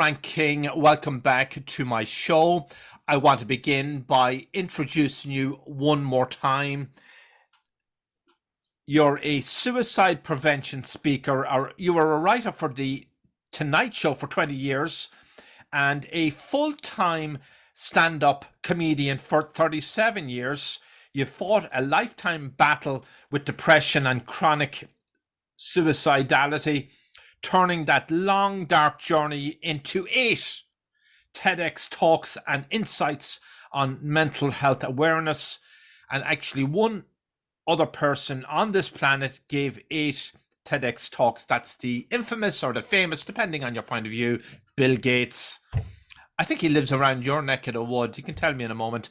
Frank King. Welcome back to my show. I want to begin by introducing you one more time. You're a suicide prevention speaker, or you were a writer for the Tonight Show for 20 years, and a full-time stand-up comedian for 37 years. You fought a lifetime battle with depression and chronic suicidality, turning that long, dark journey into 8 TEDx Talks and insights on mental health awareness. And actually, one other person on this planet gave 8 TEDx Talks. That's the infamous or the famous, depending on your point of view, Bill Gates. I think he lives around your neck of the wood. You can tell me in a moment.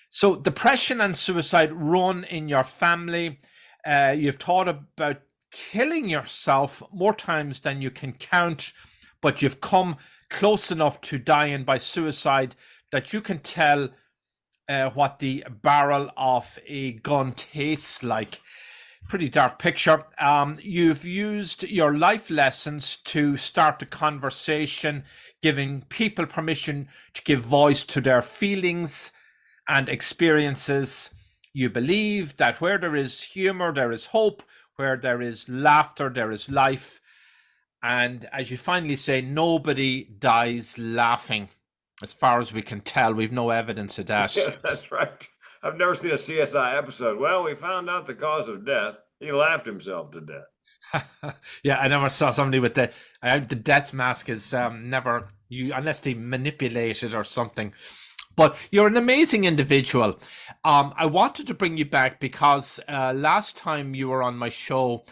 So depression and suicide run in your family. You've thought about killing yourself more times than you can count, but you've come close enough to dying by suicide that you can tell what the barrel of a gun tastes like. Pretty dark picture. You've used your life lessons to start a conversation, giving people permission to give voice to their feelings and experiences. You believe that where there is humor, there is hope. Where there is laughter, there is life. And as you finally say, nobody dies laughing. As far as we can tell, we've no evidence of that. Yeah, that's right. I've never seen a CSI episode. Well, we found out the cause of death. He laughed himself to death. Yeah, I never saw somebody with the death mask is never, unless they manipulate it or something. But you're an amazing individual. I wanted to bring you back because last time you were on my show,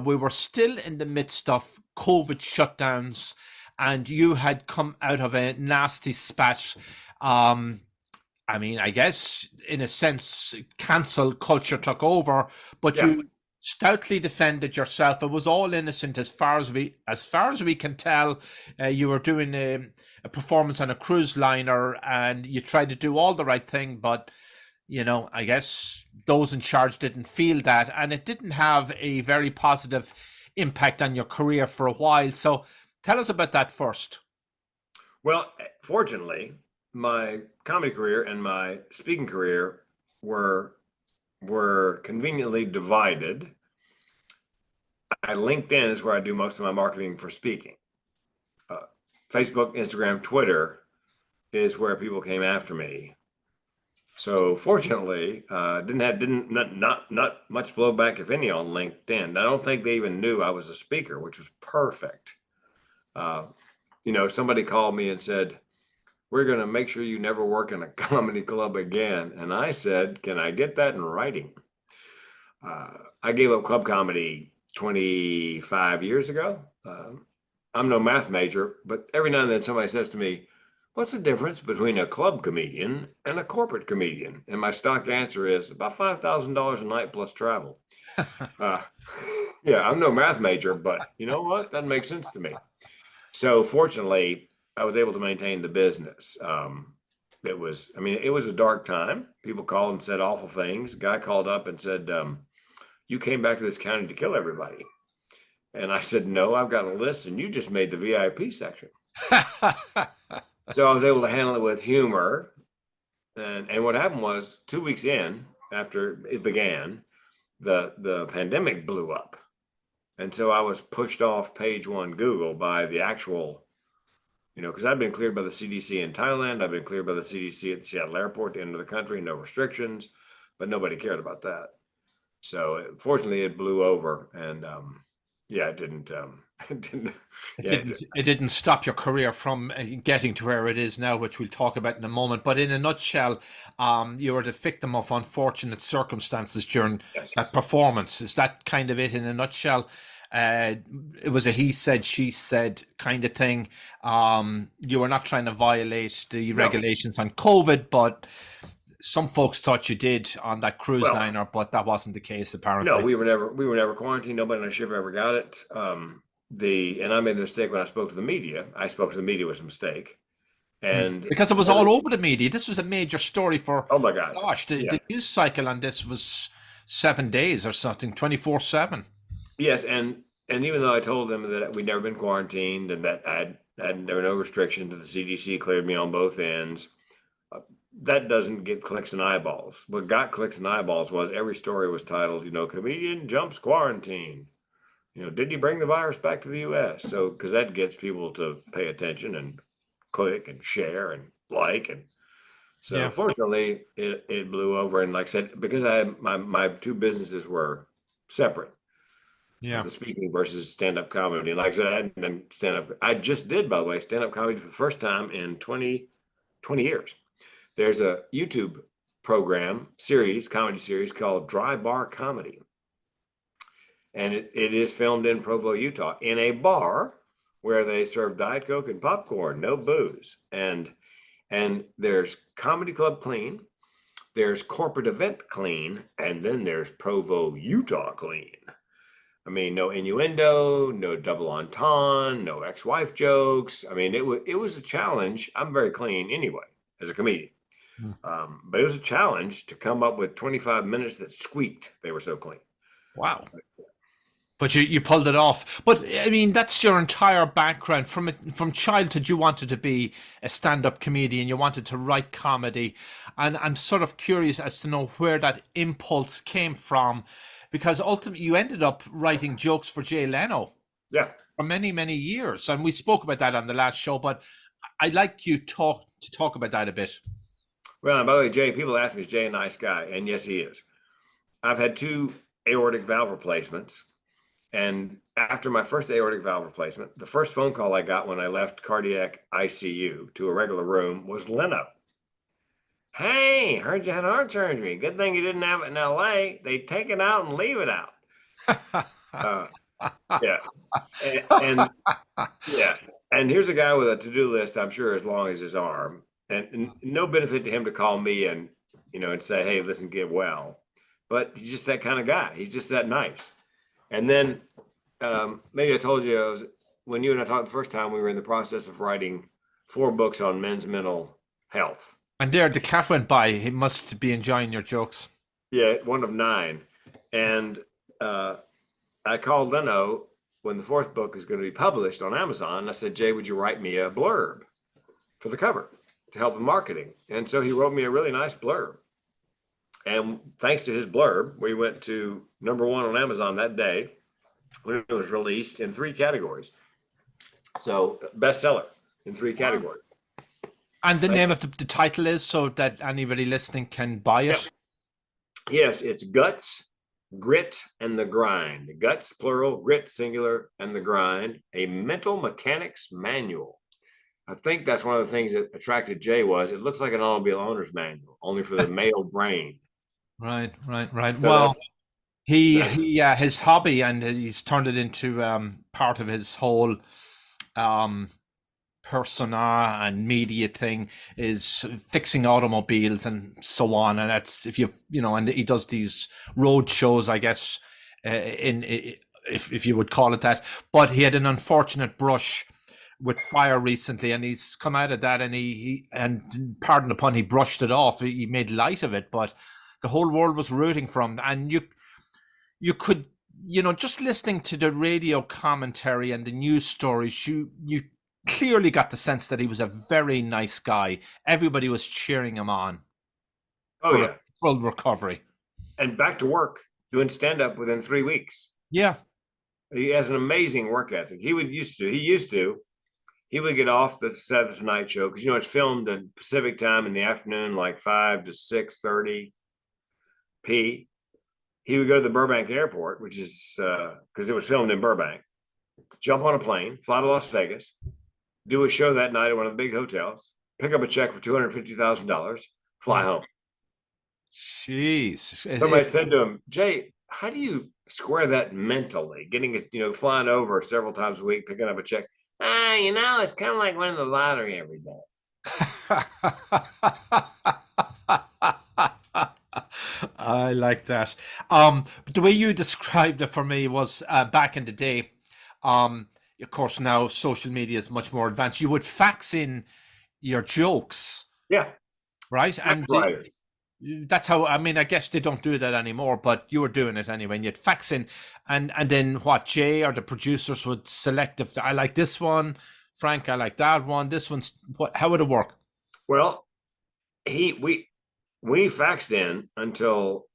we were still in the midst of COVID shutdowns, and you had come out of a nasty spat. I mean, I guess in a sense, cancel culture took over, but yeah, you stoutly defended yourself. It was all innocent as far as we can tell. You were doing a performance on a cruise liner, and you tried to do all the right thing, but you know, I guess those in charge didn't feel that, and it didn't have a very positive impact on your career for a while. So tell us about that first. Well, fortunately, my comedy career and my speaking career were conveniently divided. LinkedIn is where I do most of my marketing for speaking. Facebook, Instagram, Twitter is where people came after me. So fortunately, not much blowback, if any, on LinkedIn. I don't think they even knew I was a speaker, which was perfect. You know, somebody called me and said, "We're going to make sure you never work in a comedy club again." And I said, "Can I get that in writing?" I gave up club comedy 25 years ago. I'm no math major, but every now and then somebody says to me, "What's the difference between a club comedian and a corporate comedian?" And my stock answer is about $5,000 a night plus travel. Yeah, I'm no math major, but you know what? That makes sense to me. So fortunately, I was able to maintain the business. It was a dark time. People called and said awful things. A guy called up and said, "You came back to this county to kill everybody." And I said, "No, I've got a list, and you just made the VIP section." So I was able to handle it with humor. And what happened was 2 weeks in, after it began, the pandemic blew up. And so I was pushed off page 1 Google by the actual, you know, because I'd been cleared by the CDC in Thailand. I've been cleared by the CDC at the Seattle airport to enter the country, no restrictions, but nobody cared about that. So fortunately, it blew over, and yeah, it didn't. It didn't stop your career from getting to where it is now, which we'll talk about in a moment. But in a nutshell, you were the victim of unfortunate circumstances during that performance. Is that kind of it in a nutshell? It was a he said, she said kind of thing. You were not trying to violate the regulations on COVID, but some folks thought you did on that cruise liner, but that wasn't the case apparently. No, we were never quarantined. Nobody on the ship ever got it. And I made the mistake when I spoke to the media. I spoke to the media was a mistake. And because it was all over the media. This was a major story for, oh my God. Gosh, the news cycle on this was 7 days or something, 24/7. Yes. And even though I told them that we'd never been quarantined and that And there were no restrictions. The CDC cleared me on both ends. That doesn't get clicks and eyeballs. What got clicks and eyeballs was every story was titled, comedian jumps quarantine. Did he bring the virus back to the US? So, because that gets people to pay attention and click and share and like. And so, Yeah. fortunately, it blew over. And like I said, because I had my two businesses were separate. Yeah. The speaking versus stand-up comedy. And like I said, I hadn't done stand-up. I just did, by the way, stand-up comedy for the first time in 20 years. There's a YouTube comedy series called Dry Bar Comedy. And it is filmed in Provo, Utah, in a bar where they serve Diet Coke and popcorn, no booze. And there's Comedy Club Clean, there's Corporate Event Clean, and then there's Provo, Utah Clean. I mean, no innuendo, no double entendre, no ex-wife jokes. I mean, it was a challenge. I'm very clean anyway, as a comedian. But it was a challenge to come up with 25 minutes that squeaked. They were so clean. Wow. But you pulled it off. But I mean, that's your entire background. From childhood, you wanted to be a stand-up comedian. You wanted to write comedy. And I'm sort of curious as to know where that impulse came from, because ultimately you ended up writing jokes for Jay Leno. Yeah. For many, many years. And we spoke about that on the last show, but I'd like you to talk about that a bit. Well, and by the way, Jay, people ask me, is Jay a nice guy? And yes, he is. I've had 2 aortic valve replacements. And after my first aortic valve replacement, the first phone call I got when I left cardiac ICU to a regular room was Leno. Hey, heard you had heart surgery. Good thing you didn't have it in LA. They take it out and leave it out. Yeah. And yeah. And here's a guy with a to-do list, I'm sure, as long as his arm. And no benefit to him to call me and, and say, hey, listen, get well. But he's just that kind of guy. He's just that nice. And then maybe I told you, when you and I talked the first time, we were in the process of writing 4 books on men's mental health. And there, the cat went by. He must be enjoying your jokes. Yeah, one of 9. And I called Leno when the 4th book is going to be published on Amazon. I said, Jay, would you write me a blurb for the cover to help in marketing? And so he wrote me a really nice blurb. And thanks to his blurb, we went to #1 on Amazon that day when it was released in 3 categories. So bestseller in 3 categories. And the name of the title is, so that anybody listening can buy it? Yeah. Yes, it's Guts, Grit, and the Grind. Guts, plural, grit, singular, and the Grind, a mental mechanics manual. I think that's one of the things that attracted Jay was it looks like an automobile owner's manual, only for the male brain. Right. So well, his hobby, and he's turned it into part of his whole persona and media thing, is fixing automobiles and so on. And that's and he does these road shows, I guess, if you would call it that. But he had an unfortunate brush with fire recently, and he's come out of that, and he pardon the pun, he brushed it off. He made light of it, but the whole world was rooting for him. And you could, just listening to the radio commentary and the news stories, you clearly got the sense that he was a very nice guy. Everybody was cheering him on. Oh, yeah. Full recovery. And back to work, doing stand-up within 3 weeks. Yeah. He has an amazing work ethic. He would get off the set of the Tonight Show, because, it's filmed at Pacific time in the afternoon, like 5 to 6:30 p. He would go to the Burbank airport, which is because it was filmed in Burbank, jump on a plane, fly to Las Vegas, do a show that night at one of the big hotels, pick up a check for $250,000, fly home. Jeez. Somebody said to him, Jay, how do you square that mentally? Getting it, flying over several times a week, picking up a check. It's kind of like winning the lottery every day. I like that. The way you described it for me was back in the day. Of course, now social media is much more advanced. You would fax in your jokes. Yeah. Right. And that's how, I guess they don't do that anymore, but you were doing it anyway, and you'd fax in, and then Jay or the producers would select, if I like this one, Frank, I like that one. This one's what? How would it work? Well, we faxed in until,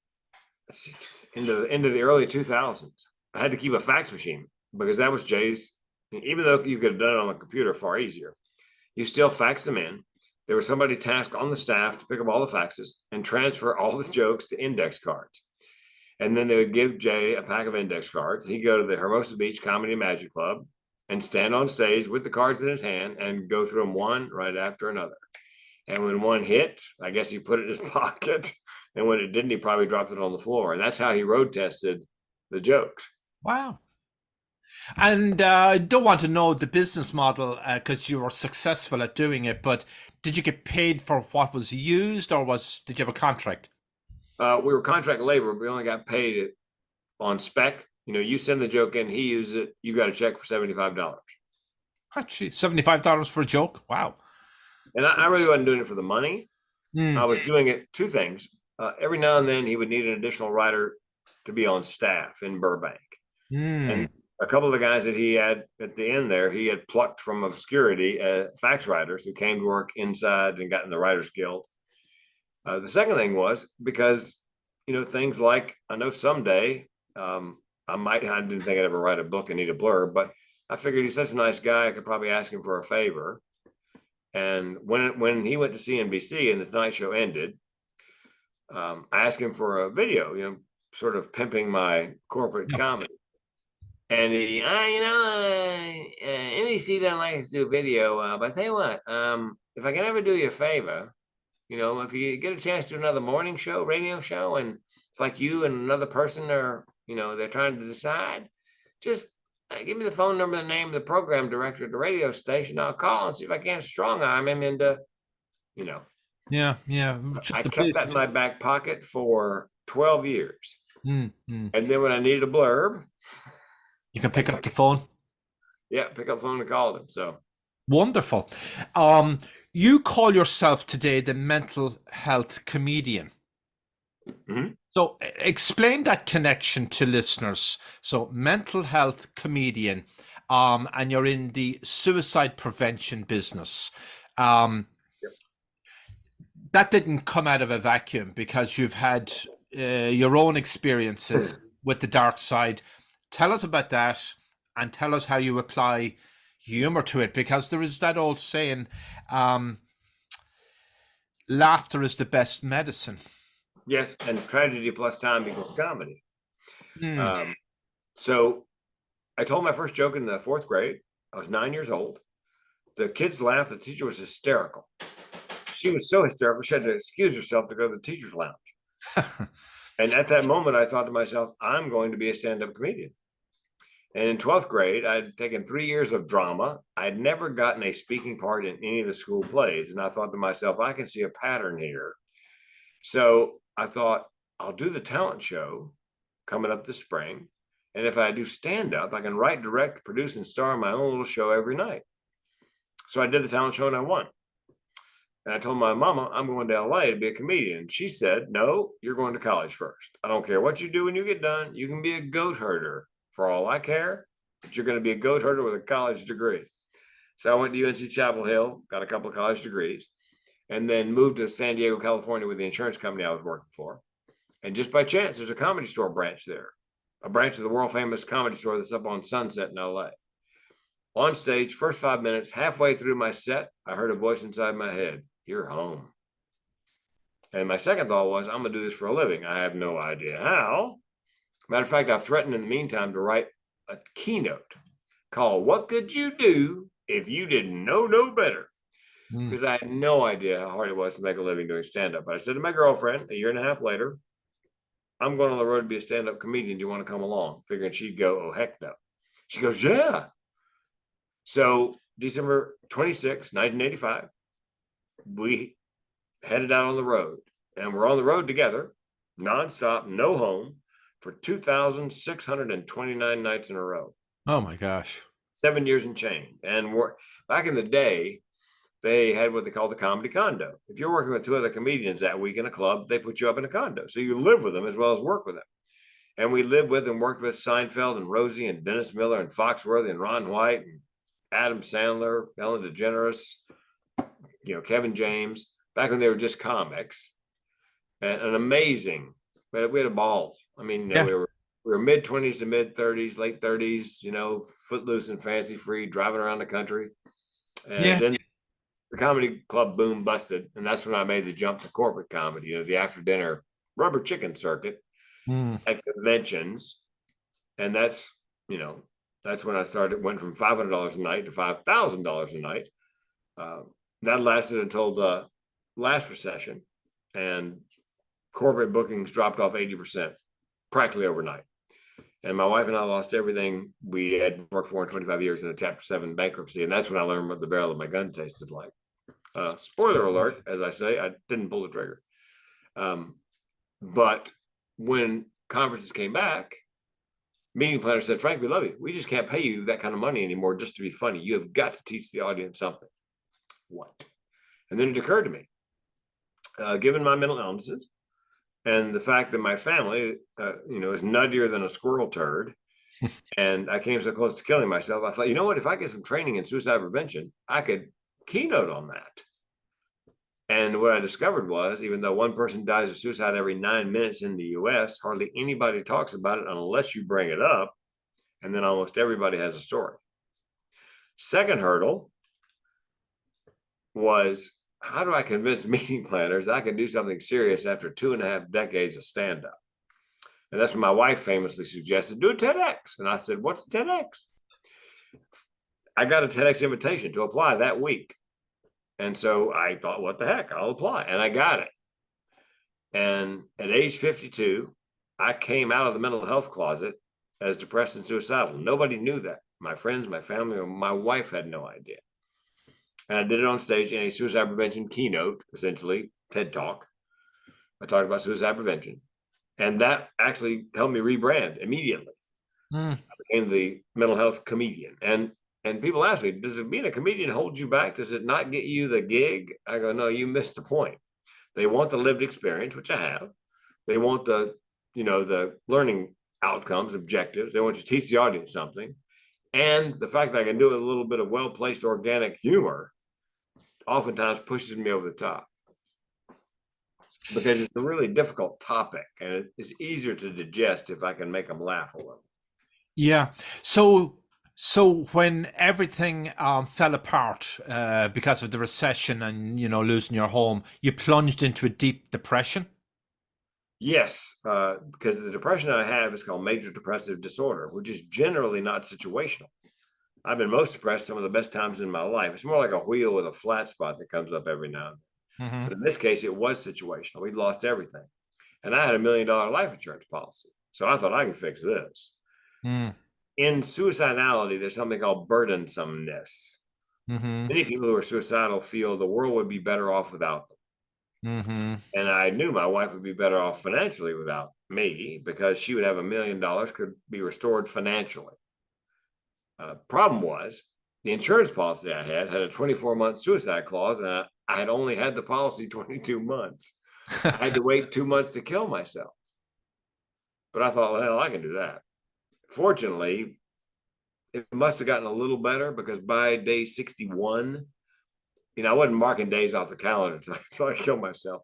let's see, into the early 2000s. I had to keep a fax machine because that was Jay's. Even though you could have done it on the computer far easier, you still fax them in. There was somebody tasked on the staff to pick up all the faxes and transfer all the jokes to index cards. And then they would give Jay a pack of index cards. He'd go to the Hermosa Beach Comedy and Magic Club and stand on stage with the cards in his hand and go through them one right after another. And when one hit, I guess he put it in his pocket. And when it didn't, he probably dropped it on the floor. And that's how he road tested the jokes. Wow. And I don't want to know the business model because you were successful at doing it, but did you get paid for what was used, or did you have a contract? We were contract labor. We only got paid on spec. You send the joke in, he uses it, you got a check for $75. Actually, $75 for a joke? Wow. And I really wasn't doing it for the money. I was doing it two things. Every now and then he would need an additional writer to be on staff in Burbank. And a couple of the guys that he had at the end there, he had plucked from obscurity fax writers who came to work inside and got in the Writers Guild. The second thing was because, things like, I know someday I didn't think I'd ever write a book and need a blurb, but I figured he's such a nice guy, I could probably ask him for a favor. And when he went to CNBC and the Tonight Show ended, I asked him for a video, sort of pimping my corporate comedy. And he, NBC doesn't like us to do video, but I tell you what, if I can ever do you a favor, if you get a chance to do another morning show, radio show, and it's like you and another person are, they're trying to decide, just give me the phone number and the name of the program director at the radio station. I'll call and see if I can't strong arm him into, Yeah. I kept that in my back pocket for 12 years. And then when I needed a blurb, you can pick up the phone. Yeah, pick up the phone and call him. So wonderful. You call yourself today the mental health comedian. So explain that connection to listeners. So mental health comedian, and you're in the suicide prevention business. That didn't come out of a vacuum because you've had your own experiences with the dark side. Tell us about that and tell us how you apply humor to it, because there is that old saying, laughter is the best medicine. Yes, and tragedy plus time equals comedy. So I told my first joke in the fourth grade. I was 9 years old. The kids laughed. The teacher was hysterical. She was so hysterical, she had to excuse herself to go to the teacher's lounge. And at that moment, I thought to myself, I'm going to be a stand-up comedian. And in 12th grade, I'd taken 3 years of drama. I'd never gotten a speaking part in any of the school plays. And I thought to myself, I can see a pattern here. So I thought, I'll do the talent show coming up this spring. And if I do stand-up, I can write, direct, produce, and star in my own little show every night. So I did the talent show and I won. And I told my mama, I'm going to LA to be a comedian. She said, no, you're going to college first. I don't care what you do when you get done. You can be a goat herder for all I care, but you're going to be a goat herder with a college degree. So I went to UNC Chapel Hill, got a couple of college degrees, and then moved to San Diego, California with the insurance company I was working for. And just by chance, there's a Comedy Store branch there, a branch of the world famous Comedy Store that's up on Sunset in LA. On stage, first 5 minutes, halfway through my set, I heard a voice inside my head, you're home. And my second thought was, I'm going to do this for a living. I have no idea how. Matter of fact, I threatened in the meantime to write a keynote called What Could You Do If You Didn't Know No Better? Because I had no idea how hard it was to make a living doing stand-up. But I said to my girlfriend a year and a half later, I'm going on the road to be a stand-up comedian. Do you want to come along? Figuring she'd go, oh, heck no. She goes, yeah. So December 26, 1985, we headed out on the road. And we're on the road together, nonstop, no home, for 2,629 nights in a row. Oh, my gosh. 7 years and change. And back in the day, they had what they call the comedy condo. If you're working with two other comedians that week in a club, they put you up in a condo. So you live with them as well as work with them. And we lived with and worked with Seinfeld and Rosie and Dennis Miller and Foxworthy and Ron White and Adam Sandler, Ellen DeGeneres, Kevin James, back when they were just comics, and an amazing. We had a ball. I mean, Yeah. we were mid-20s to mid-30s, late 30s, footloose and fancy free, driving around the country. And then the comedy club boom busted. And that's when I made the jump to corporate comedy, the after dinner rubber chicken circuit at conventions. And that's when I went from $500 a night to $5,000 a night. That lasted until the last recession, and corporate bookings dropped off 80%, practically overnight. And my wife and I lost everything we had worked for in 25 years in a Chapter 7 bankruptcy. And that's when I learned what the barrel of my gun tasted like. Spoiler alert, as I say, I didn't pull the trigger. But when conferences came back, meeting planners said, Frank, we love you. We just can't pay you that kind of money anymore just to be funny. You have got to teach the audience something. What? And then it occurred to me, given my mental illnesses and the fact that my family, is nuttier than a squirrel turd, and I came so close to killing myself, I thought, you know what? If I get some training in suicide prevention, I could keynote on that. And what I discovered was, even though one person dies of suicide every 9 minutes in the US, hardly anybody talks about it unless you bring it up. And then almost everybody has a story. Second hurdle was, how do I convince meeting planners I can do something serious after 2.5 decades of stand-up? And that's when my wife famously suggested, do a TEDx. And I said, what's a TEDx? I got a TEDx invitation to apply that week. And so I thought, what the heck, I'll apply. And I got it. And at age 52, I came out of the mental health closet as depressed and suicidal. Nobody knew that. My friends, my family, or my wife had no idea. And I did it on stage in a suicide prevention keynote, essentially, TED Talk. I talked about suicide prevention. And that actually helped me rebrand immediately. I became the mental health comedian. And people ask me, does it being a comedian hold you back? Does it not get you the gig? I go, no, you missed the point. They want the lived experience, which I have. They want the learning outcomes, objectives. They want you to teach the audience something. And the fact that I can do it with a little bit of well-placed organic humor oftentimes pushes me over the top, because it's a really difficult topic and it's easier to digest if I can make them laugh a little. Yeah. So when everything fell apart because of the recession and, losing your home, you plunged into a deep depression? Yes, because the depression I have is called major depressive disorder, which is generally not situational. I've been most depressed some of the best times in my life. It's more like a wheel with a flat spot that comes up every now and then. Mm-hmm. But in this case, it was situational. We'd lost everything. And I had $1 million life insurance policy. So I thought, I can fix this. In suicidality, there's something called burdensomeness. Many people who are suicidal feel the world would be better off without them. And I knew my wife would be better off financially without me, because she would have $1 million, could be restored financially. Problem was, the insurance policy I had a 24-month suicide clause, and I had only had the policy 22 months. I had to wait 2 months to kill myself. But I thought, well, I can do that. Fortunately, it must have gotten a little better, because by day 61, I wasn't marking days off the calendar until I killed myself.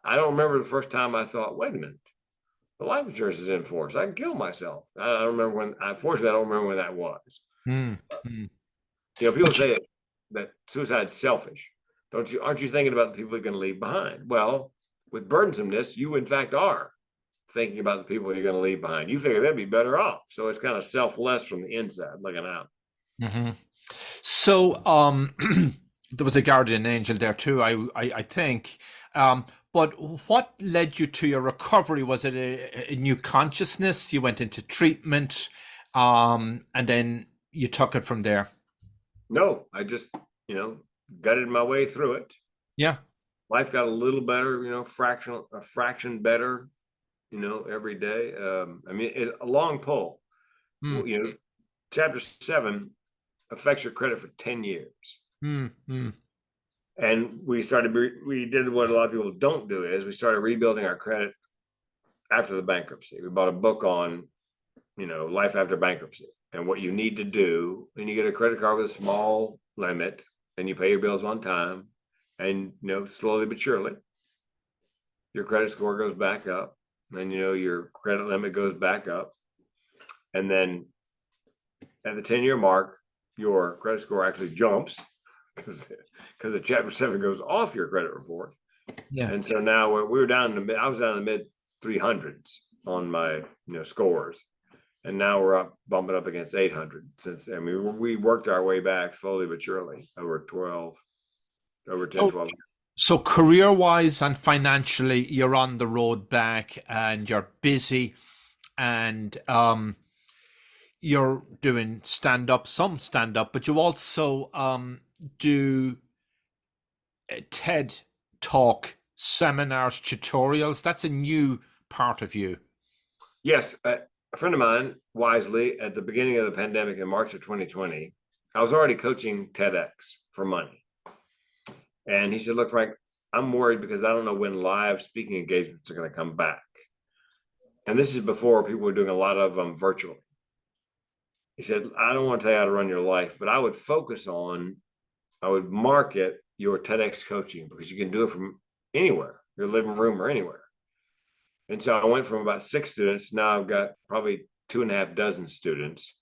I don't remember the first time I thought, wait a minute, the life insurance is in force. I can kill myself. I don't remember when. Unfortunately, I don't remember when that was. People say that suicide's selfish. Aren't you thinking about the people you're going to leave behind? Well, with burdensomeness, you in fact are thinking about the people you're going to leave behind. You figure they'd be better off. So it's kind of selfless from the inside looking out. So there was a guardian angel there too, I think. But what led you to your recovery? Was it a new consciousness? You went into treatment, and then you took it from there? No, I just, gutted my way through it. Yeah. Life got a little better, a fraction better, every day. A long pull. Chapter 7 affects your credit for 10 years. And we did what a lot of people don't do, is we started rebuilding our credit after the bankruptcy. We bought a book on, life after bankruptcy. and what you need to do, and you get a credit card with a small limit, and you pay your bills on time, and slowly but surely, your credit score goes back up, and your credit limit goes back up, and then at the 10-year mark, your credit score actually jumps because the Chapter 7 goes off your credit report. Yeah. And so now I was down in the mid 300s on my scores, and now we're bumping up against 800 since. I mean, we worked our way back slowly but surely over 10, 12 years. So career-wise and financially, you're on the road back, and you're busy, and you're doing some stand-up, but you also do TED Talk seminars, tutorials. That's a new part of you. Yes. A friend of mine, wisely, at the beginning of the pandemic in March of 2020, I was already coaching TEDx for money. And he said, look, Frank, I'm worried because I don't know when live speaking engagements are going to come back. And this is before people were doing a lot of them virtually. He said, I don't want to tell you how to run your life, but I would market your TEDx coaching because you can do it from anywhere, your living room or anywhere. And so I went from about 6 students. Now I've got probably 2.5 dozen students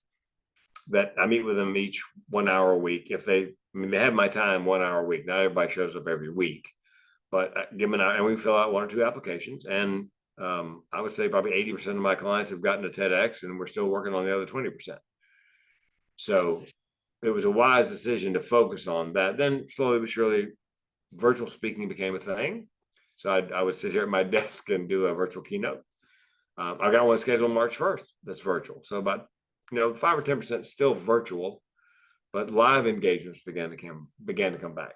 that I meet with them each 1 hour a week. They have my time 1 hour a week. Not everybody shows up every week, but and we fill out 1 or 2 applications. And I would say probably 80% of my clients have gotten to TEDx, and we're still working on the other 20%. So it was a wise decision to focus on that. Then slowly but surely, virtual speaking became a thing. So I would sit here at my desk and do a virtual keynote. I got one scheduled March 1st that's virtual. So about 5 or 10% still virtual, but live engagements began to come back.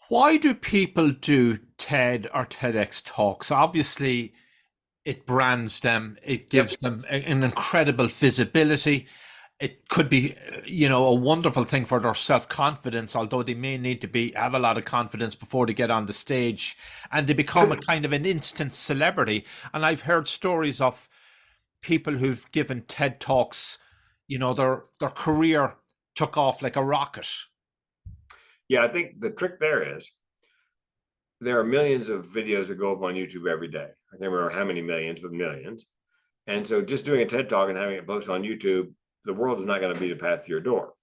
Why do people do TED or TEDx talks? Obviously, it brands them. It gives them an incredible visibility. It could be, a wonderful thing for their self-confidence, although they may need to have a lot of confidence before they get on the stage, and they become a kind of an instant celebrity. And I've heard stories of people who've given TED Talks, their career took off like a rocket. Yeah, I think the trick there is there are millions of videos that go up on YouTube every day. I can't remember how many millions, but millions. And so just doing a TED Talk and having it posted on YouTube, the world is not going to be the path to your door.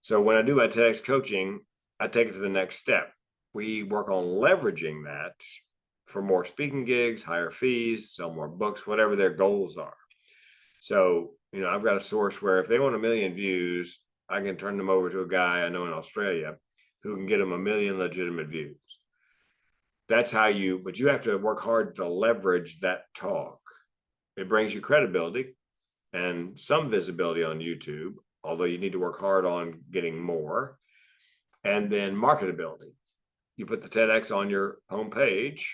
So when I do my TEDx coaching, I take it to the next step. We work on leveraging that for more speaking gigs, higher fees, sell more books, whatever their goals are. So, I've got a source where if they want 1 million views, I can turn them over to a guy I know in Australia who can get them 1 million legitimate views. That's but you have to work hard to leverage that talk. It brings you credibility and some visibility on YouTube, although you need to work hard on getting more. And then marketability. You put the TEDx on your homepage,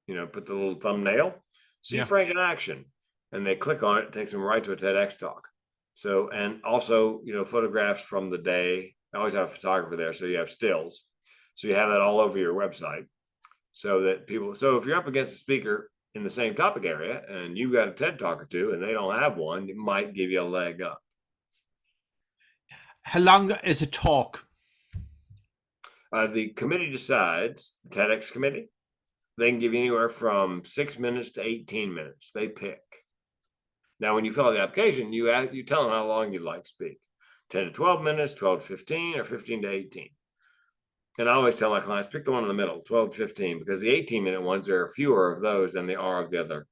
put the little thumbnail, see Frank in action, and they click on it, it takes them right to a TEDx talk. So, and also, photographs from the day. I always have a photographer there, so you have stills. So you have that all over your website so that so if you're up against a speaker in the same topic area and you've got a TED Talk or two and they don't have one, it might give you a leg up. How long is a talk? The committee decides, the TEDx committee, they can give you anywhere from 6 minutes to 18 minutes. They pick. Now, when you fill out the application, you tell them how long you'd like to speak. 10 to 12 minutes, 12 to 15, or 15 to 18. And I always tell my clients, pick the one in the middle, 12 to 15, because the 18-minute ones, there are fewer of those than there are of the other,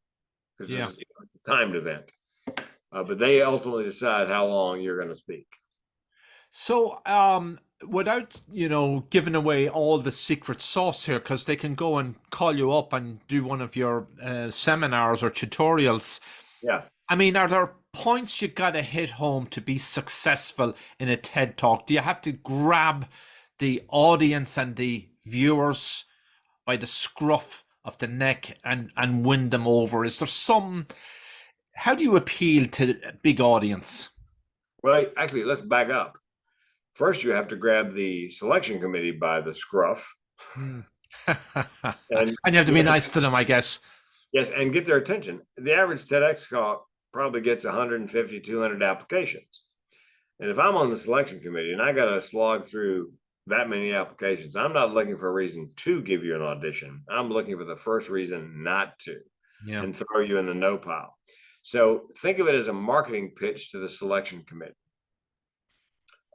because it's a timed event. But they ultimately decide how long you're going to speak. So without, giving away all the secret sauce here, because they can go and call you up and do one of your seminars or tutorials. Yeah. I mean, are there points you got to hit home to be successful in a TED Talk? Do you have to grab the audience and the viewers by the scruff of the neck and win them over? Is there how do you appeal to a big audience? Well, actually, let's back up. First, you have to grab the selection committee by the scruff. And you have to be nice to them, I guess. Yes, and get their attention. The average TEDx talk probably gets 150, 200 applications. And if I'm on the selection committee and I got to slog through that many applications, I'm not looking for a reason to give you an audition. I'm looking for the first reason not to, and throw you in the no pile. So think of it as a marketing pitch to the selection committee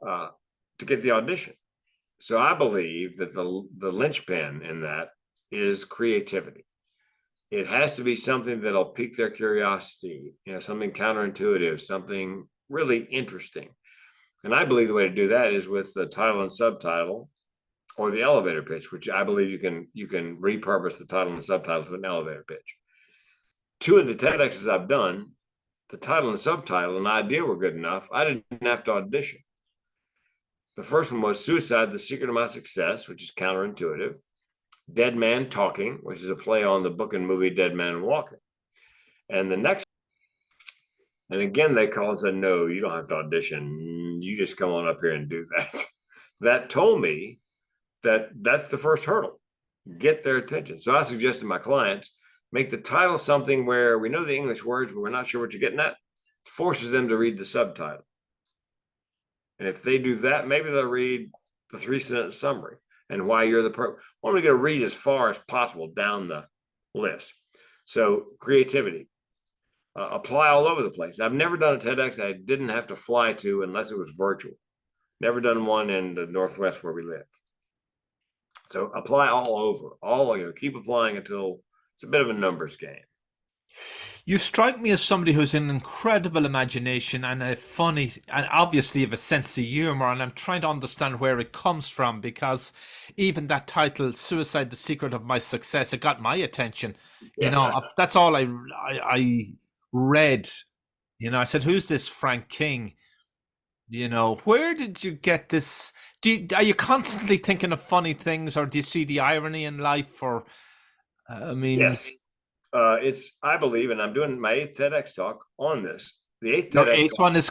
to get the audition. So I believe that the linchpin in that is creativity. It has to be something that'll pique their curiosity, something counterintuitive, something really interesting. And I believe the way to do that is with the title and subtitle, or the elevator pitch, which I believe you can repurpose the title and the subtitle to an elevator pitch. 2 of the TEDx's I've done, the title and subtitle and idea were good enough. I didn't have to audition. The first one was Suicide, the Secret of My Success, which is counterintuitive. Dead Man Talking, which is a play on the book and movie Dead Man Walking. And the next, and again, they called and said, no, you don't have to audition. You just come on up here and do that. That told me that that's the first hurdle, get their attention. So I suggested to my clients, make the title something where we know the English words, but we're not sure what you're getting at, forces them to read the subtitle. And if they do that, maybe they'll read the 3-sentence summary and why you're the pro. I'm going to read as far as possible down the list. So creativity, apply all over the place. I've never done a TEDx I didn't have to fly to unless it was virtual. Never done one in the Northwest where we live. So apply all over, keep applying until it's a bit of a numbers game. You strike me as somebody who's an incredible imagination and a funny, and obviously have a sense of humor. And I'm trying to understand where it comes from, because even that title, Suicide, the Secret of My Success, it got my attention. That's all I read. I said, who's this Frank King? Where did you get this? Are you constantly thinking of funny things, or do you see the irony in life? Or, yes. I believe, and I'm doing my 8th TEDx talk on this. The 8th Your TEDx 8th one is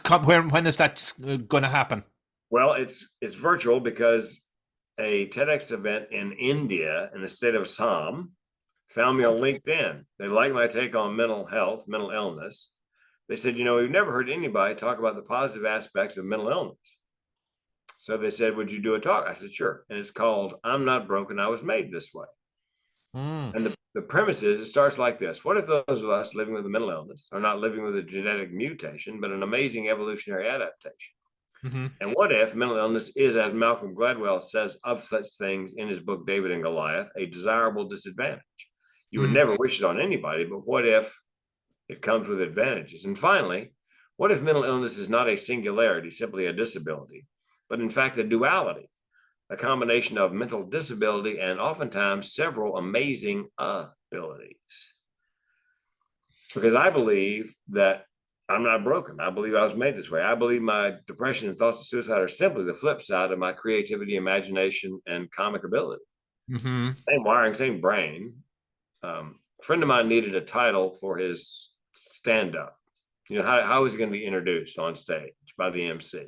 when is that going to happen? Well, it's virtual because a TEDx event in India, in the state of Assam, found me on LinkedIn. They liked my take on mental health, mental illness. They said, we've never heard anybody talk about the positive aspects of mental illness. So they said, would you do a talk? I said, sure. And it's called, I'm Not Broken, I Was Made This Way. And the premise is, it starts like this. What if those of us living with a mental illness are not living with a genetic mutation, but an amazing evolutionary adaptation? Mm-hmm. And what if mental illness is, as Malcolm Gladwell says of such things in his book, David and Goliath, a desirable disadvantage? You would never wish it on anybody, but what if it comes with advantages? And finally, what if mental illness is not a singularity, simply a disability, but in fact a duality, a combination of mental disability and oftentimes several amazing abilities? Because I believe that I'm not broken. I believe I was made this way. I believe my depression and thoughts of suicide are simply the flip side of my creativity, imagination, and comic ability. Mm-hmm. Same wiring, same brain. A friend of mine needed a title for his stand-up. How is he going to be introduced on stage by the MC?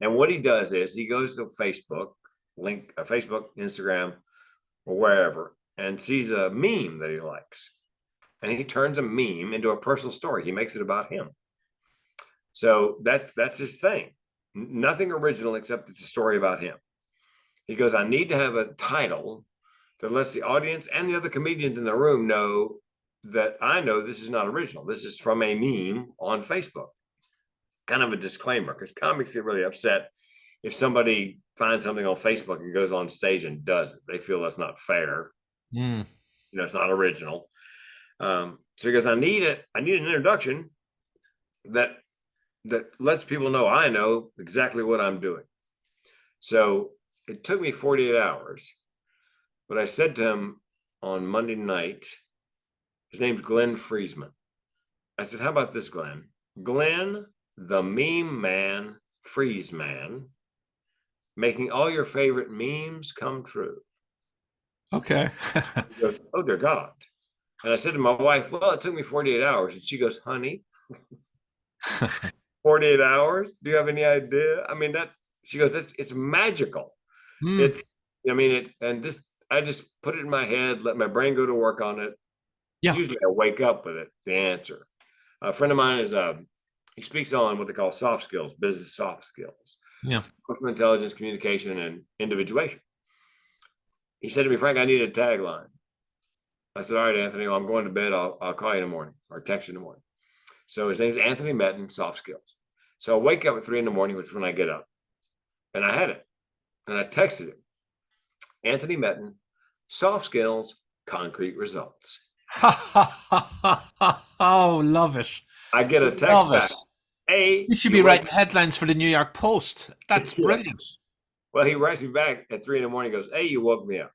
And what he does is he goes to Facebook, Instagram, or wherever, and sees a meme that he likes. And he turns a meme into a personal story. He makes it about him. So that's his thing. Nothing original except it's a story about him. He goes, I need to have a title that lets the audience and the other comedians in the room know that I know this is not original. This is from a meme on Facebook. Kind of a disclaimer, because comics get really upset if somebody finds something on Facebook and goes on stage and does it. They feel that's not fair. It's not original. So he goes, I need an introduction that lets people know I know exactly what I'm doing. So it took me 48 hours. But I said to him on Monday night, his name's Glenn Friesman. I said, how about this, Glenn? Glenn, the meme man, Friesman, making all your favorite memes come true. Okay. He goes, oh, dear God. And I said to my wife, well, it took me 48 hours. And she goes, honey, 48 hours? Do you have any idea? She goes, it's magical. I just put it in my head, let my brain go to work on it. Yeah. Usually I wake up with it, the answer. A friend of mine is he speaks on what they call soft skills, business soft skills, Yeah. emotional intelligence, communication, and individuation. He said to me, Frank, I need a tagline. I said, all right, Anthony, well, I'm going to bed. I'll call you in the morning or text you in the morning. So his name is Anthony Metten, soft skills. So I wake up at 3 a.m, which is when I get up, and I had it, and I texted him, Anthony Metten, soft skills, concrete results. Oh, love it. I get a text back. Hey, you should be writing headlines for the New York Post. That's brilliant. Well, he writes me back at 3 a.m. He goes, hey, you woke me up.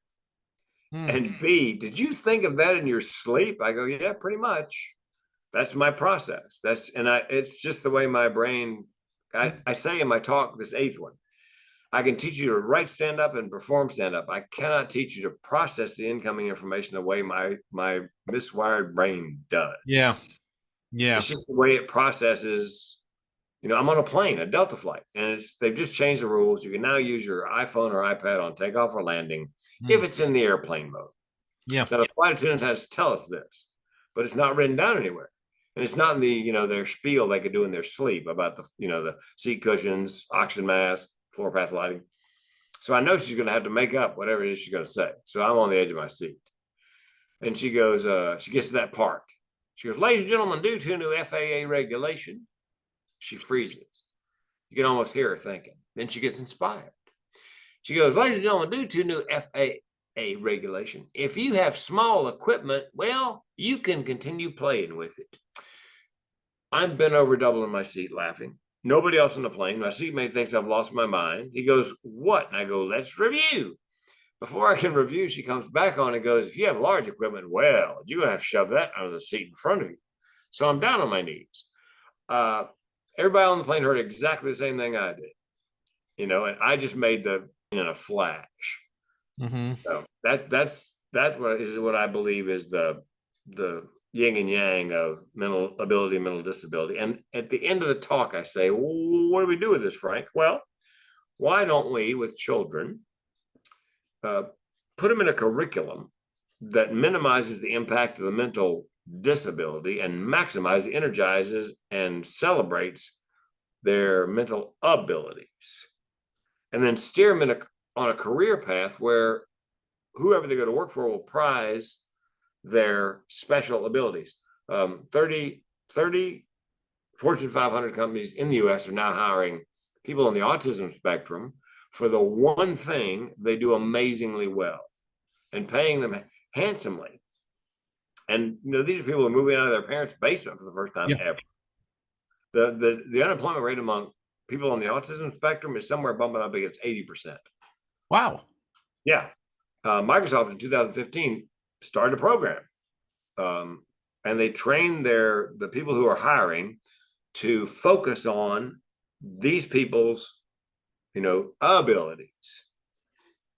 And B, did you think of that in your sleep? I go, yeah, pretty much. That's my process. It's just the way my brain, I say in my talk, this 8th one, I can teach you to write stand-up and perform stand-up. I cannot teach you to process the incoming information the way my miswired brain does. Yeah. It's just the way it processes. I'm on a plane, a Delta flight, and they've just changed the rules. You can now use your iPhone or iPad on takeoff or landing if it's in the airplane mode. Yeah. Now the flight attendants have to tell us this, but it's not written down anywhere. And it's not in the, their spiel they could do in their sleep about the seat cushions, oxygen mask, floor path lighting. So I know she's going to have to make up whatever it is she's going to say. So I'm on the edge of my seat. And she goes, she gets to that part. She goes, ladies and gentlemen, due to a new FAA regulation, she freezes. You can almost hear her thinking. Then she gets inspired. She goes, ladies and gentlemen, due to a new FAA regulation, if you have small equipment, well, you can continue playing with it. I'm bent over double in my seat laughing. Nobody else on the plane. My seatmate thinks I've lost my mind. He goes, what? And I go, let's review. Before I can review, she comes back on and goes, if you have large equipment, well, you're going to have to shove that under the seat in front of you. So I'm down on my knees. Everybody on the plane heard exactly the same thing I did, and I just made in a flash. So that's what I believe is the yin and yang of mental ability, mental disability. And at the end of the talk, I say, well, what do we do with this, Frank? Well, why don't we, with children, put them in a curriculum that minimizes the impact of the mental disability and maximizes, energizes, and celebrates their mental abilities, and then steer them on a career path where whoever they go to work for will prize their special abilities. 30 Fortune 500 companies in the US are now hiring people on the autism spectrum for the one thing they do amazingly well and paying them handsomely. And these are people who are moving out of their parents' basement for the first time ever. The unemployment rate among people on the autism spectrum is somewhere bumping up against 80%. Wow. Yeah. Microsoft in 2015 started a program, and they trained the people who are hiring to focus on these people's, abilities.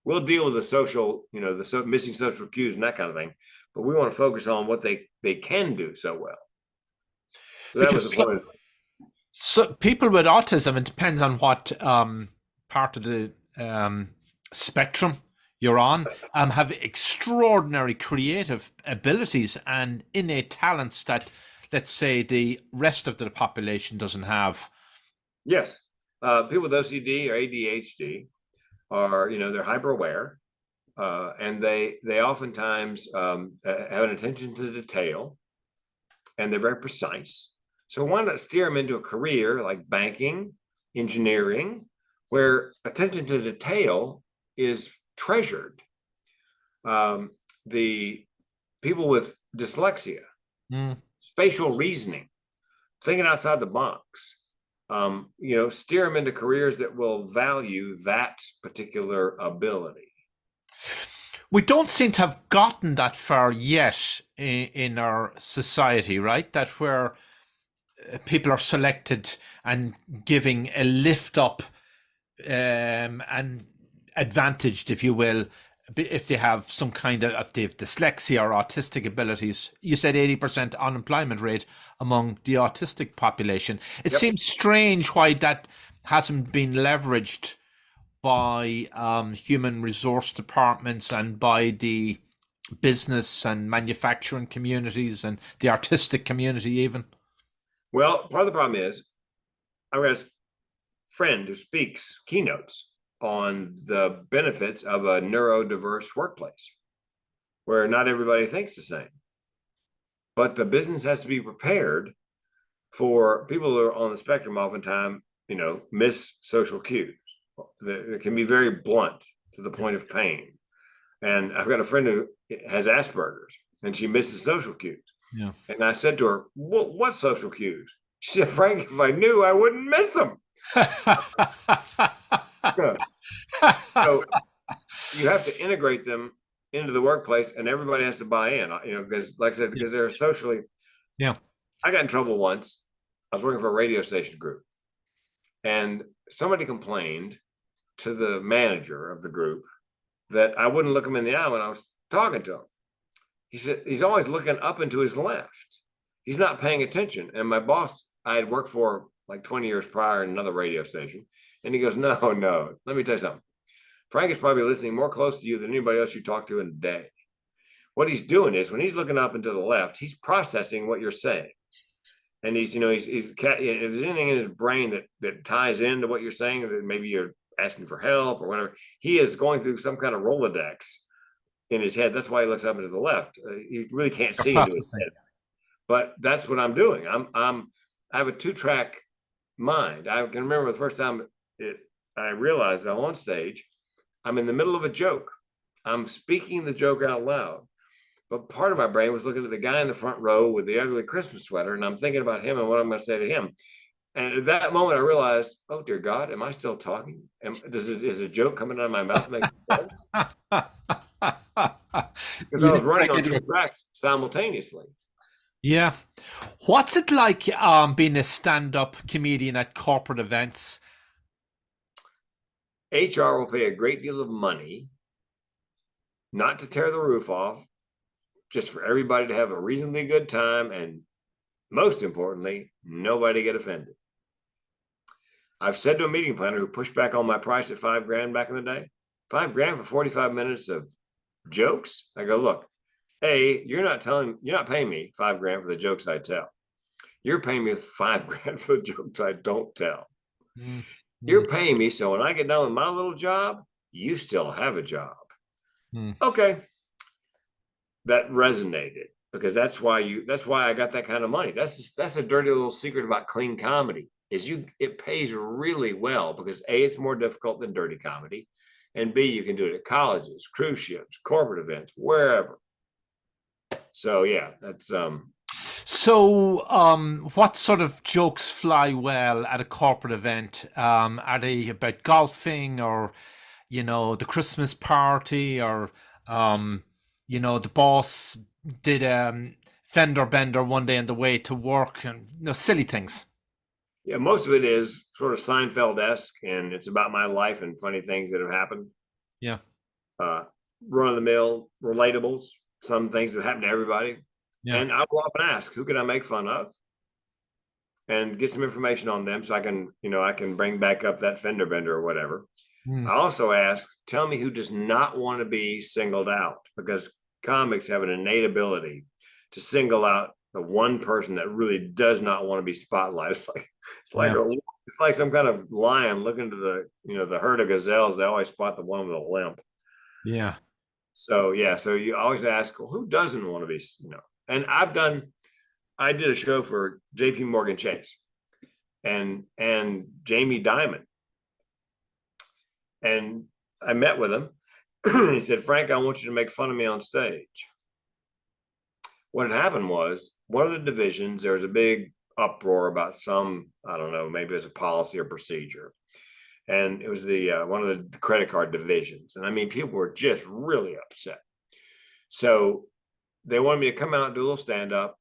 We'll deal with the social, the missing social cues and that kind of thing, but we want to focus on what they can do so well. So that was the point. So people with autism, it depends on what part of the spectrum you're on, have extraordinary creative abilities and innate talents that, let's say, the rest of the population doesn't have. Yes. People with OCD or ADHD are, they're hyper aware, and they oftentimes have an attention to detail, and they're very precise. So why not steer them into a career like banking, engineering, where attention to detail is treasured? The people with dyslexia, spatial reasoning, thinking outside the box, steer them into careers that will value that particular ability. We don't seem to have gotten that far yet in our society, right? That where people are selected and giving a lift up and advantaged, if you will, if they have some kind of, if they have dyslexia or autistic abilities. You said 80% unemployment rate among the autistic population. It seems strange why that hasn't been leveraged by human resource departments and by the business and manufacturing communities and the artistic community even. Well, part of the problem is I've got a friend who speaks keynotes on the benefits of a neurodiverse workplace where not everybody thinks the same. But the business has to be prepared for people who are on the spectrum, oftentimes, miss social cues. It can be very blunt to the point of pain. And I've got a friend who has Asperger's and she misses social cues. Yeah. And I said to her, what social cues? She said, Frank, if I knew, I wouldn't miss them. So you have to integrate them into the workplace and everybody has to buy in, because like I said, because they're socially. Yeah. I got in trouble once. I was working for a radio station group and somebody complained to the manager of the group that I wouldn't look him in the eye when I was talking to him. He said, he's always looking up and to his left. He's not paying attention. And my boss, I had worked for like 20 years prior in another radio station. And he goes, no, let me tell you something. Frank is probably listening more close to you than anybody else you talk to in a day. What he's doing is when he's looking up and to the left, he's processing what you're saying. And he's if there's anything in his brain that ties into what you're saying, that maybe you're asking for help or whatever, he is going through some kind of Rolodex in his head. That's why he looks up and to the left. He really can't see into his head. But that's what I'm doing. I have a 2-track mind. I can remember the first time I realized that I'm on stage, I'm in the middle of a joke. I'm speaking the joke out loud. But part of my brain was looking at the guy in the front row with the ugly Christmas sweater, and I'm thinking about him and what I'm going to say to him. And at that moment, I realized, oh, dear God, am I still talking? Is a joke coming out of my mouth making sense? Because I was running on 2 tracks simultaneously. Yeah. What's it like being a stand-up comedian at corporate events? HR will pay a great deal of money not to tear the roof off, just for everybody to have a reasonably good time, and most importantly, nobody get offended. I've said to a meeting planner who pushed back on my price at $5,000 back in the day, $5,000 for 45 minutes of jokes. I go, look, hey, you're not paying me $5,000 for the jokes I tell. You're paying me $5,000 for the jokes I don't tell. Mm-hmm. You're paying me so when I get done with my little job, you still have a job. Okay. That resonated because that's why I got that kind of money. That's a dirty little secret about clean comedy is it pays really well because A, it's more difficult than dirty comedy. And B, you can do it at colleges, cruise ships, corporate events, wherever. So yeah, that's So what sort of jokes fly well at a corporate event? Are they about golfing or, the Christmas party or, the boss did a fender bender one day on the way to work and silly things? Yeah, most of it is sort of Seinfeld-esque and it's about my life and funny things that have happened. Yeah. Run-of-the-mill relatables, some things that happen to everybody. Yeah. And I will often ask, who can I make fun of? And get some information on them so I can bring back up that fender bender or whatever. I also ask, tell me who does not want to be singled out, because comics have an innate ability to single out the one person that really does not want to be spotlighted. It's like some kind of lion looking to the herd of gazelles. They always spot the one with a limp. Yeah. So you always ask, well, who doesn't want to be, and I did a show for JP Morgan Chase and Jamie Dimon. And I met with him. He said, Frank, I want you to make fun of me on stage. What had happened was one of the divisions, there was a big uproar about some, I don't know, maybe it was a policy or procedure. And it was one of the credit card divisions. And I mean, people were just really upset. So they wanted me to come out and do a little stand-up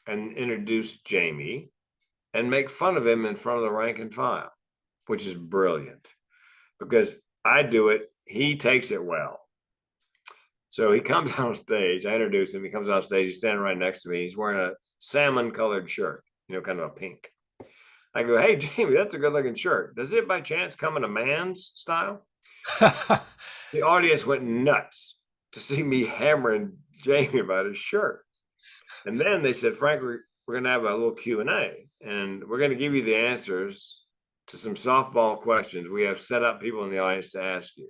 and introduce Jamie and make fun of him in front of the rank and file, which is brilliant because I do it. He takes it well. So he comes on stage. I introduce him. He comes on stage. He's standing right next to me. He's wearing a salmon colored shirt, kind of a pink. I go, hey, Jamie, that's a good looking shirt. Does it by chance come in a man's style? The audience went nuts to see me hammering Jamie about his shirt. And then they said, Frank, we're going to have a little Q&A, and we're going to give you the answers to some softball questions we have set up people in the audience to ask you.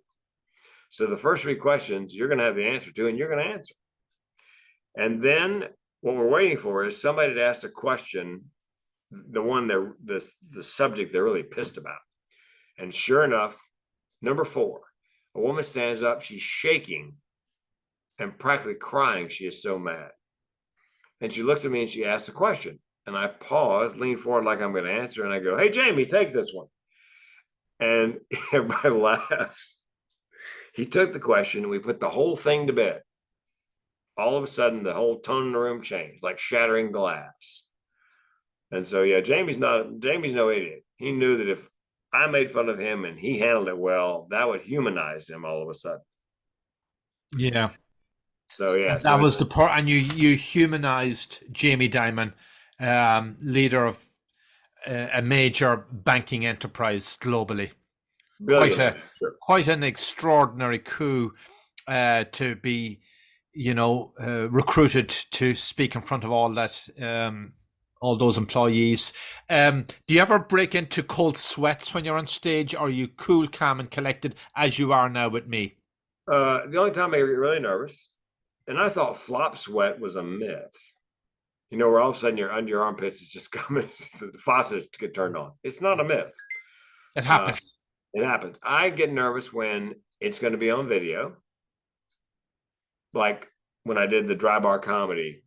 So the first 3 questions you're going to have the answer to, and you're going to answer. And then what we're waiting for is somebody to ask a question, the one the subject they're really pissed about. And sure enough, number 4, a woman stands up, she's shaking and practically crying. She is so mad. And she looks at me and she asks a question. And I pause, lean forward like I'm going to answer. And I go, "Hey, Jamie, take this one." And everybody laughs. He took the question and we put the whole thing to bed. All of a sudden, the whole tone in the room changed, like shattering glass. And so, yeah, Jamie's no idiot. He knew that if I made fun of him and he handled it well, that would humanize him all of a sudden. Yeah. So, yeah. That was the part, and you humanized Jamie Dimon, leader of a major banking enterprise globally. Quite an extraordinary coup to be, recruited to speak in front of all those employees. Do you ever break into cold sweats when you're on stage, or are you cool, calm, and collected as you are now with me? The only time I get really nervous, and I thought flop sweat was a myth. Where all of a sudden you're under your armpits, it's just coming, the faucets get turned on. It's not a myth. It happens. It happens. I get nervous when it's going to be on video. Like when I did the dry bar comedy,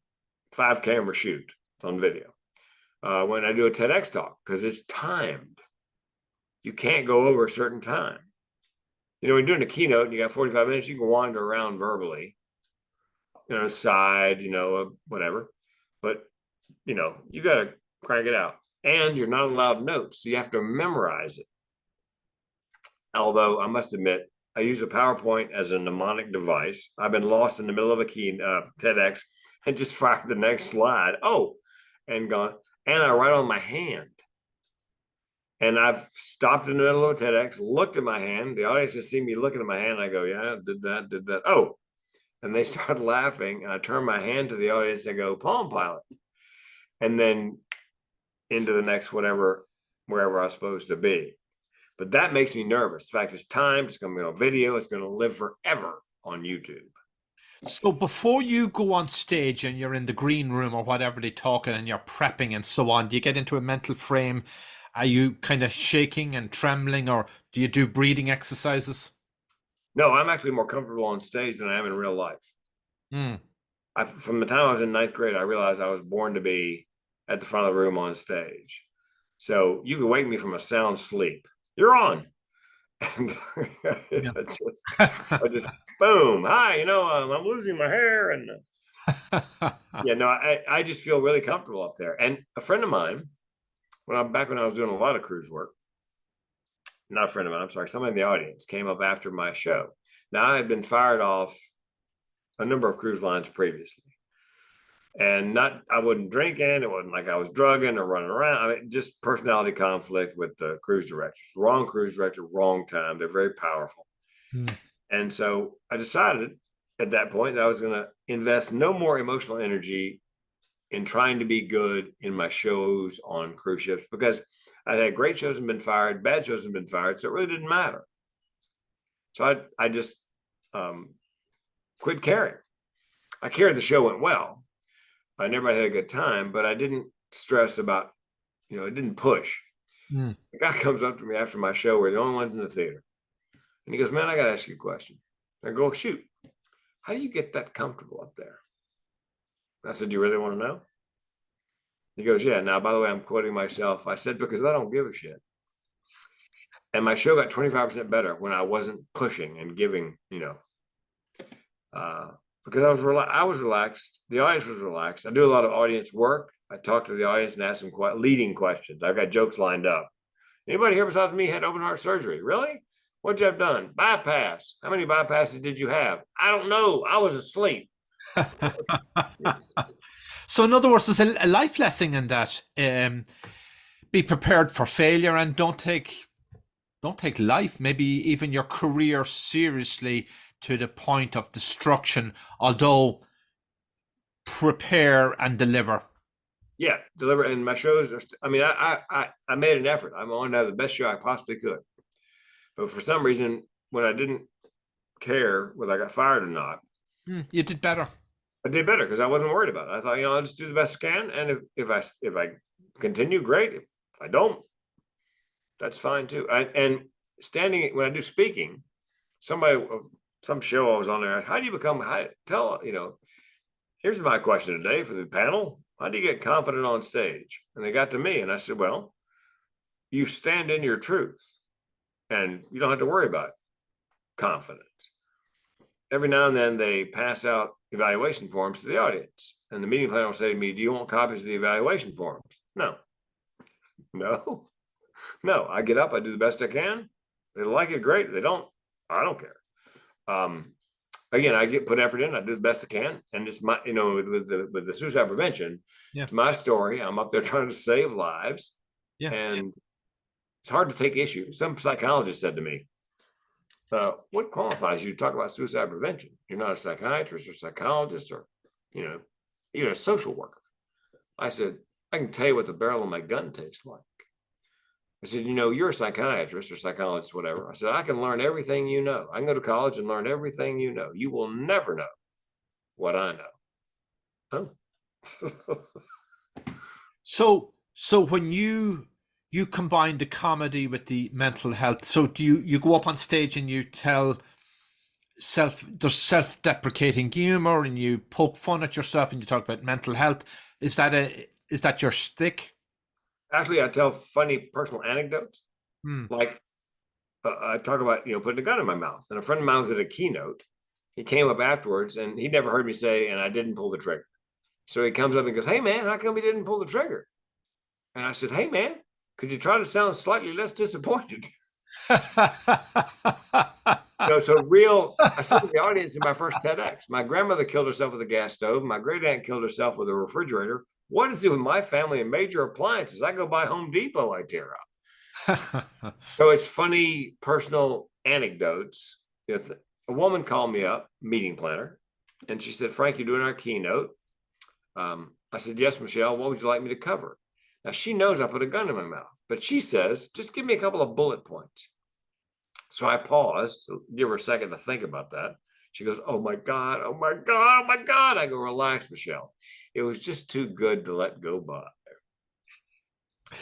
5-camera shoot, it's on video. When I do a TEDx talk, because it's timed. You can't go over a certain time. When you're doing a keynote and you got 45 minutes, you can wander around verbally, aside, whatever. But, you got to crank it out. And you're not allowed notes, so you have to memorize it. Although I must admit, I use a PowerPoint as a mnemonic device. I've been lost in the middle of a TEDx and just fired the next slide. And gone. And I write on my hand. And I've stopped in the middle of a TEDx, looked at my hand. The audience has seen me looking at my hand. I go, "Yeah, did that. Oh." And they start laughing. And I turn my hand to the audience and go, "Palm Pilot." And then into the next wherever I was supposed to be. But that makes me nervous. In fact, it's timed. It's going to be on video. It's going to live forever on YouTube. So before you go on stage and you're in the green room or whatever they're talking and you're prepping and so on, do you get into a mental frame? Are you kind of shaking and trembling, or do you do breathing exercises? No, I'm actually more comfortable on stage than I am in real life. From the time I was in 9th grade, I realized I was born to be at the front of the room on stage. So you could wake me from a sound sleep. You're on. And I just boom. Hi, I'm losing my hair. And I just feel really comfortable up there. And a friend of mine, when I was doing a lot of cruise work, not a friend of mine, I'm sorry, somebody in the audience came up after my show. Now, I had been fired off a number of cruise lines previously. And I wasn't drinking. It wasn't like I was drugging or running around. Just personality conflict with the cruise directors. Wrong cruise director, wrong time. They're very powerful. And so I decided at that point that I was going to invest no more emotional energy in trying to be good in my shows on cruise ships, because I'd had great shows and been fired, bad shows and been fired, so it really didn't matter. So I just quit caring. I cared the show went well. I never had a good time, but I didn't stress about, it didn't push. The guy comes up to me after my show. We're the only ones in the theater. And he goes, "Man, I got to ask you a question." I go, "Shoot. How do you get that comfortable up there?" I said, "Do you really want to know?" He goes, "Yeah. Now, by the way, I'm quoting myself." I said, "Because I don't give a shit." And my show got 25% better when I wasn't pushing and giving, because I was relaxed. The audience was relaxed. I do a lot of audience work. I talk to the audience and ask them leading questions. I've got jokes lined up. "Anybody here besides me had open heart surgery?" "Really? What'd you have done?" "Bypass." "How many bypasses did you have?" "I don't know. I was asleep." So in other words, there's a life lesson in that. Be prepared for failure, and don't take life, maybe even your career, seriously to the point of destruction, although prepare and deliver. Yeah, deliver. And my shows are, I mean, I made an effort. I wanted to have the best show I possibly could. But for some reason, when I didn't care whether I got fired or not, You did better. I did better because I wasn't worried about it. I thought, I'll just do the best I can. And if I continue, great. If I don't, that's fine too. And standing when I do speaking, some show I was on there, how do you become here's my question today for the panel. How do you get confident on stage? And they got to me and I said, well, you stand in your truth and you don't have to worry about confidence. Every now and then they pass out evaluation forms to the audience. And the meeting planner will say to me, do you want copies of the evaluation forms? No. I get up, I do the best I can. They like it, great. If they don't, I don't care. Again, I put effort in, I do the best I can. And it's my, with the suicide prevention, it's my story. I'm up there trying to save lives. And it's hard to take issue. Some psychologist said to me, what qualifies you to talk about suicide prevention? You're not a psychiatrist or psychologist or, you're a social worker. I said, I can tell you what the barrel of my gun tastes like. I said, you're a psychiatrist or psychologist, whatever. I said, I can learn everything you know. I can go to college and learn everything you know. You will never know what I know. Oh. So when you combine the comedy with the mental health, so do you go up on stage and you tell there's self-deprecating humor and you poke fun at yourself and you talk about mental health? Is that your shtick? Actually, I tell funny personal anecdotes. Like I talk about, putting a gun in my mouth. And a friend of mine was at a keynote. He came up afterwards and he never heard me say, and I didn't pull the trigger. So he comes up and goes, hey man, how come you didn't pull the trigger? And I said, hey man, could you try to sound slightly less disappointed? I said to the audience in my first TEDx, my grandmother killed herself with a gas stove. My great aunt killed herself with a refrigerator. What does it do with my family and major appliances? I go buy Home Depot, I tear up. So it's funny personal anecdotes. A woman called me up, meeting planner, and she said, Frank, you're doing our keynote. I said, yes, Michelle, what would you like me to cover? Now she knows I put a gun in my mouth, but she says, just give me a couple of bullet points. So I paused to give her a second to think about that. She goes, oh my God, oh my God, oh my God. I go, relax, Michelle. It was just too good to let go by.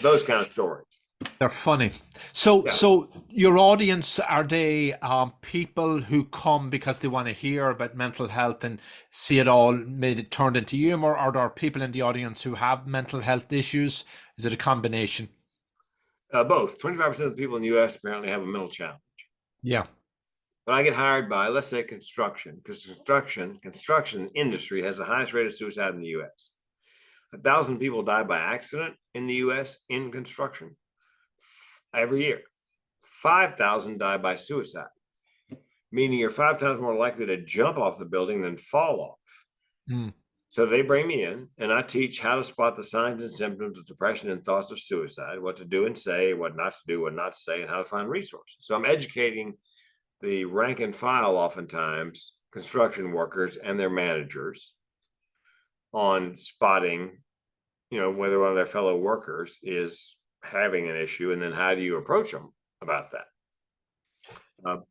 Those kind of stories. They're funny. So your audience, are they people who come because they want to hear about mental health and see it all turned into humor, or are there people in the audience who have mental health issues? Is it a combination? Both. 25% of the people in the US apparently have a mental challenge. Yeah. When I get hired by, let's say, construction, because construction industry has the highest rate of suicide in the US. 1,000 people die by accident in the US in construction every year. 5,000 die by suicide, meaning you're 5 times more likely to jump off the building than fall off. So they bring me in and I teach how to spot the signs and symptoms of depression and thoughts of suicide, what to do and say, what not to do, what not to say, and how to find resources. So I'm educating the rank and file, oftentimes construction workers and their managers, on spotting, whether one of their fellow workers is having an issue, and then how do you approach them about that?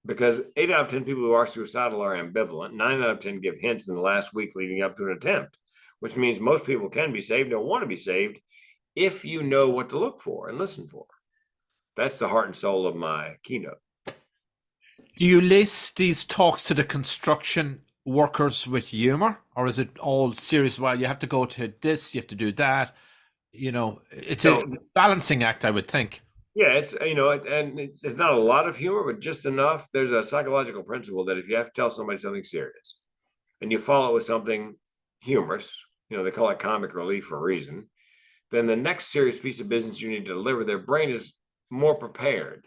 Because 8 out of 10 people who are suicidal are ambivalent. 9 out of 10 give hints in the last week leading up to an attempt, which means most people can be saved or want to be saved if you know what to look for and listen for. That's the heart and soul of my keynote. Do you list these talks to the construction workers with humor, or is it all serious? Well, you have to go to this, you have to do that. It's a balancing act, I would think. Yeah, it's, and it's not a lot of humor, but just enough. There's a psychological principle that if you have to tell somebody something serious and you follow it with something humorous, they call it comic relief for a reason, then the next serious piece of business you need to deliver, their brain is more prepared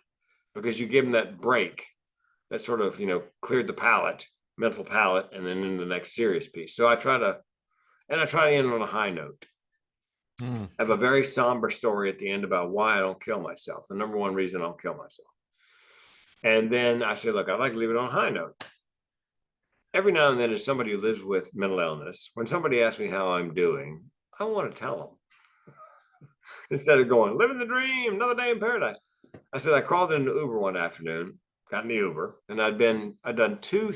because you give them that break that sort of, cleared the mental palate, and then in the next serious piece. So I try to end on a high note. I have a very somber story at the end about why I don't kill myself. The number one reason I don't kill myself. And then I say, look, I'd like to leave it on a high note. Every now and then, as somebody who lives with mental illness, when somebody asks me how I'm doing, I want to tell them instead of going, living the dream, another day in paradise. I said, I crawled into Uber one afternoon, got in the Uber, and I'd done two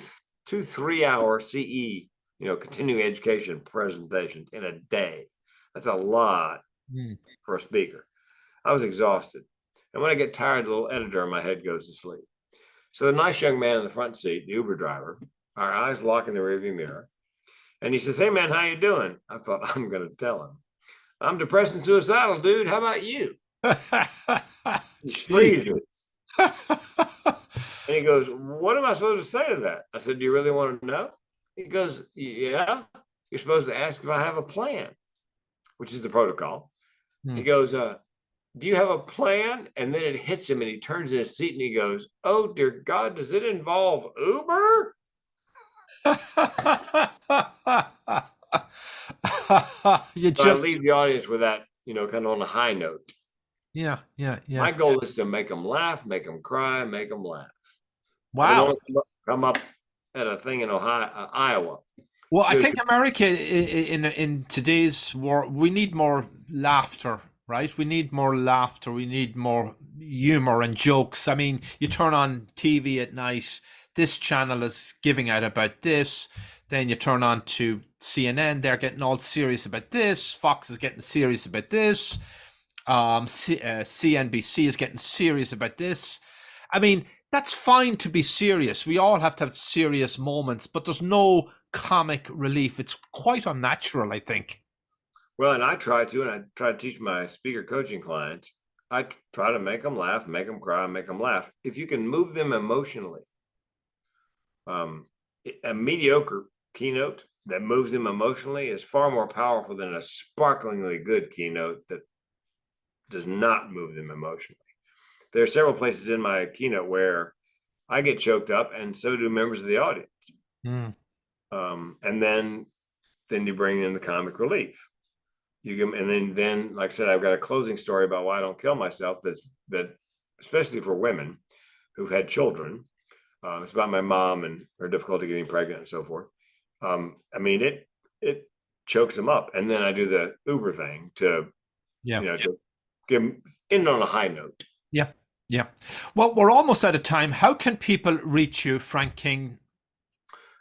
3-hour CE, continuing education presentations in a day. That's a lot for a speaker. I was exhausted. And when I get tired, the little editor in my head goes to sleep. So the nice young man in the front seat, the Uber driver, our eyes lock in the rearview mirror. And he says, hey, man, how you doing? I thought, I'm going to tell him. I'm depressed and suicidal, dude. How about you? He's freezing. And he goes, what am I supposed to say to that? I said, do you really want to know? He goes, yeah. You're supposed to ask if I have a plan, which is the protocol. He goes, do you have a plan? And then it hits him and he turns in his seat and he goes, oh, dear God, does it involve Uber? I leave the audience with that, kind of on a high note. Yeah. My goal is to make them laugh, make them cry, make them laugh. Wow. Come up at a thing in Iowa. Well, I think America in today's world, we need more laughter, right? We need more laughter. We need more humor and jokes. I mean, you turn on TV at night, this channel is giving out about this. Then you turn on to CNN, they're getting all serious about this. Fox is getting serious about this. CNBC is getting serious about this. I mean, that's fine to be serious. We all have to have serious moments, but there's no comic relief. It's quite unnatural, I think. Well, and I try to teach my speaker coaching clients. I try to make them laugh, make them cry, make them laugh. If you can move them emotionally, a mediocre keynote that moves them emotionally is far more powerful than a sparklingly good keynote that does not move them emotionally. There are several places in my keynote where I get choked up, and so do members of the audience. And then you bring in the comic relief. And then, like I said, I've got a closing story about why I don't kill myself. That especially for women who've had children. It's about my mom and her difficulty getting pregnant and so forth. I mean, it chokes them up. And then I do the Uber thing to give them in on a high note. Yeah. Well, we're almost out of time. How can people reach you, Frank King?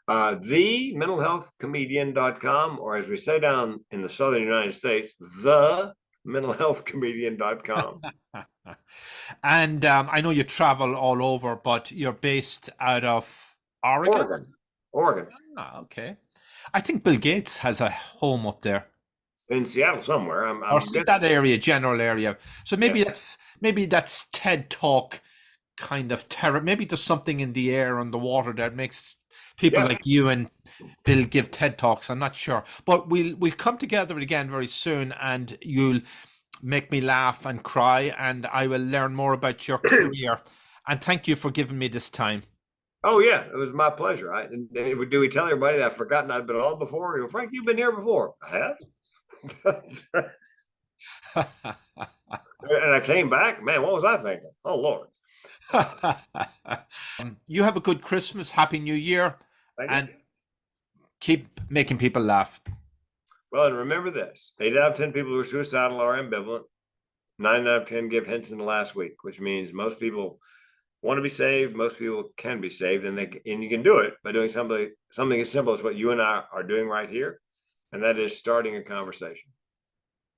TheMentalHealthComedian.com, or as we say down in the Southern United States, TheMentalHealthComedian.com. And I know you travel all over, but you're based out of Oregon? Oregon. Okay. I think Bill Gates has a home up there. In Seattle somewhere. Or that area, general area. So maybe that's TED Talk kind of terror. Maybe there's something in the air and the water that makes people like you and Bill give TED Talks. I'm not sure. But we'll come together again very soon, and you'll make me laugh and cry, and I will learn more about your career. And thank you for giving me this time. Oh, yeah. It was my pleasure. Do we tell everybody that I've forgotten I'd been on before? You go, Frank, you've been here before. I have. And I came back, man, what was I thinking? Oh, Lord. You have a good Christmas, Happy New Year, and keep making people laugh. Well, and remember this, 8 out of 10 people who are suicidal are ambivalent. 9 out of 10 give hints in the last week, which means most people want to be saved. Most people can be saved, and you can do it by doing something as simple as what you and I are doing right here. And that is starting a conversation.